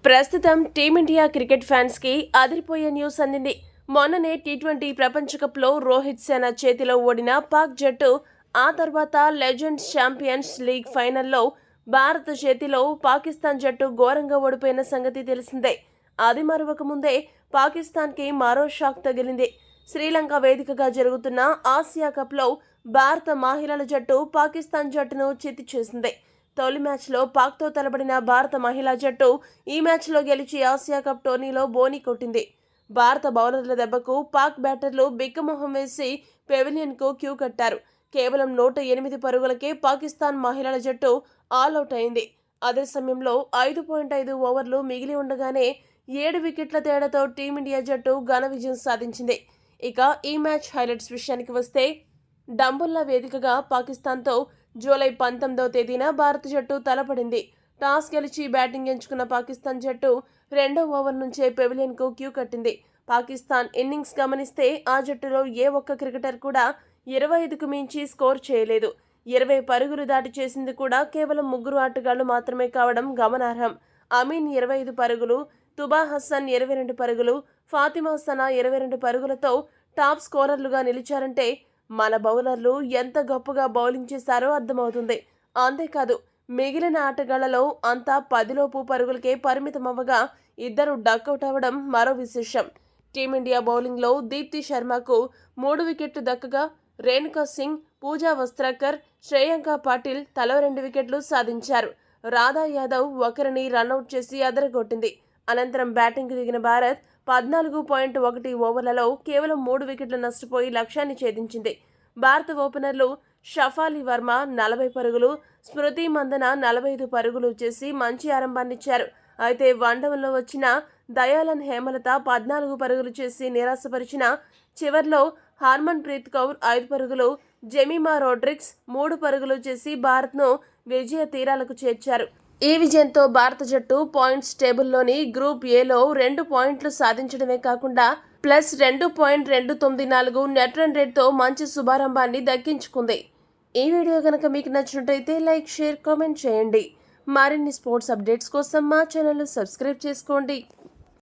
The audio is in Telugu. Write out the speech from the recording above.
ప్రస్తుతం టీమిండియా క్రికెట్ ఫ్యాన్స్ కి అదిరిపోయే న్యూస్ అందింది. మొన్ననే టీ20 ప్రపంచ కప్ లో రోహిత్ సేన చేతిలో ఓడిన పాక్ జట్టు ఆ తర్వాత లెజెండ్స్ ఛాంపియన్స్ లీగ్ ఫైనల్లో భారత చేతిలో పాకిస్తాన్ జట్టు ఘోరంగా ఓడిపోయిన సంగతి తెలిసిందే. అది మరొక ముందే పాకిస్తాన్ కి మరో షాక్ తగిలింది. శ్రీలంక వేదికగా జరుగుతున్న ఆసియా కప్ లో భారత మహిళల జట్టు పాకిస్తాన్ జట్టును చిత్తు చేసింది. తొలి మ్యాచ్లో పాక్తో తలబడిన భారత మహిళా జట్టు ఈ మ్యాచ్లో గెలిచి ఆసియా కప్ టోర్నీలో బోని కొట్టింది. భారత బౌలర్ల దెబ్బకు పాక్ బ్యాటర్లు బిక్కమొహం వేసి పెవిలియన్కు క్యూ కట్టారు. కేవలం 108 పరుగులకే పాకిస్తాన్ మహిళల జట్టు ఆల్అవుట్ అయింది. అదే సమయంలో 5.5 ఓవర్లు మిగిలి ఉండగానే 7 వికెట్ల తేడాతో టీమిండియా జట్టు ఘన విజయం సాధించింది. ఇక ఈ మ్యాచ్ హైలైట్స్ విషయానికి వస్తే, డంబుల్లా వేదికగా పాకిస్తాన్తో జూలై 19వ తేదీన భారత జట్టు తలపడింది. టాస్ గెలిచి బ్యాటింగ్ ఎంచుకున్న పాకిస్తాన్ జట్టు రెండో ఓవర్ నుంచే పెవిలియన్కు క్యూ కట్టింది. పాకిస్తాన్ ఇన్నింగ్స్ గమనిస్తే ఆ జట్టులో ఏ ఒక్క క్రికెటర్ కూడా 25కు మించి స్కోర్ చేయలేదు. 20 పరుగులు దాటి చేసింది కూడా కేవలం 3 ఆటగాళ్లు మాత్రమే కావడం గమనార్హం. అమీన్ 25 పరుగులు, తుబా హసన్ 22 పరుగులు, ఫాతిమా సనా 22 పరుగులతో టాప్ స్కోరర్లుగా నిలిచారంటే మన బౌలర్లు ఎంత గొప్పగా బౌలింగ్ చేశారో అర్థమవుతుంది. అంతేకాదు, మిగిలిన ఆటగాళ్లలో అంతా 10లోపు పరుగులకే పరిమితమవ్వగా ఇద్దరు డకౌట్ అవ్వడం మరో విశేషం. టీమిండియా బౌలింగ్లో దీప్తి శర్మకు 3 వికెట్లు దక్కగా రేణుకా సింగ్, పూజా వస్త్రాకర్, శ్రేయాంక పాటిల్ తలో 2 వికెట్లు సాధించారు. రాధా యాదవ్ ఒకరిని రన్అట్ చేసి అదరగొట్టింది. అనంతరం బ్యాటింగ్కు దిగిన భారత్ 14.1 ఓవర్లలో కేవలం 3 వికెట్లు నష్టపోయి లక్ష్యాన్ని ఛేదించింది. భారత ఓపెనర్లు షఫాలి వర్మ 40 పరుగులు, స్మృతి మందన 45 పరుగులు చేసి మంచి ఆరంభాన్నిచ్చారు. అయితే వన్డౌన్లో వచ్చిన దయాలన్ హేమలత 14 పరుగులు చేసి నిరాశపరిచిన చివర్లో హర్మన్ ప్రీత్ కౌర్ 5 పరుగులు, జెమిమా రోడ్రిగ్స్ 3 పరుగులు చేసి భారత్ను విజయ తీరాలకు చేర్చారు. ఈ విజయంతో భారత జట్టు పాయింట్స్ టేబుల్లోని గ్రూప్ ఏలో 2 పాయింట్లు సాధించడమే కాకుండా +2.294 నెట్ రన్ రేట్తో మంచి శుభారంభాన్ని దక్కించుకుంది. ఈ వీడియో కనుక మీకు నచ్చినట్టయితే లైక్, షేర్, కామెంట్ చేయండి. మరిన్ని స్పోర్ట్స్ అప్డేట్స్ కోసం మా ఛానల్ సబ్స్క్రైబ్ చేసుకోండి.